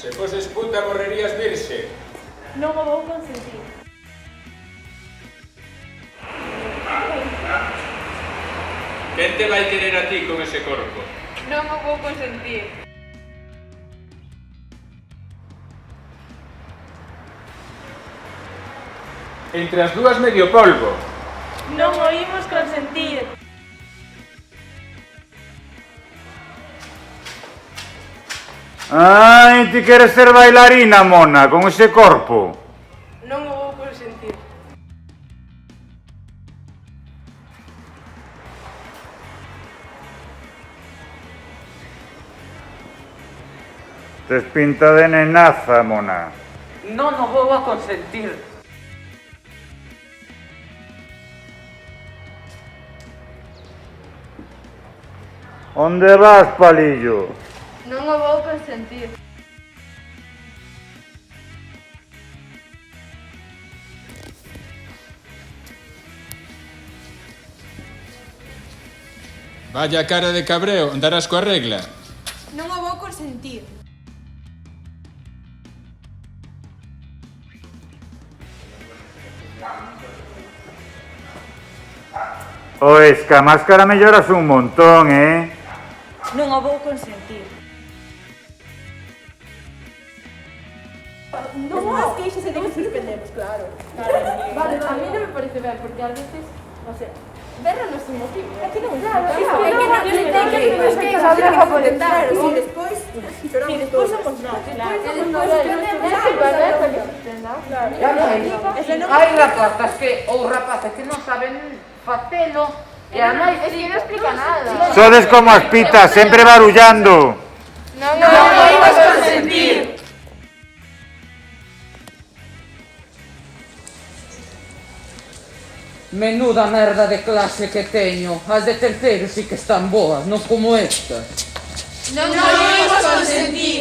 Se foses puta morrerías virxe. Non o vou consentir. Quen te vai querer a ti con ese corpo? Non o vou consentir. Entre as dúas medio polvo. Non o imos consentir. Ai, ti queres ser bailarina, mona, con ese corpo? Non o vou consentir. Tes pinta de nenaza, mona. Non o vou a consentir. Onde vas, palillo? Non o vou consentir. Vaya cara de cabreo, andarás coa regla. Non o vou consentir. O esca, máscara melloras un montón, Non o vou consentir. Non as queixas e de que suspendemos, claro. Vale, a mí non me parece ben, porque a veces, o sea, berra non é un motivo. É que non, claro, é que non e despois somos nós, claro. E despois Hai rapazas que, ou rapaces que non saben facelo, e ademais Es que non explica nada. Sodes como as pitas, sempre barullando. Non o imos consentir. menuda merda de clase que teño. As de terceiro sí que están boas, non como esta. non o imos consentir.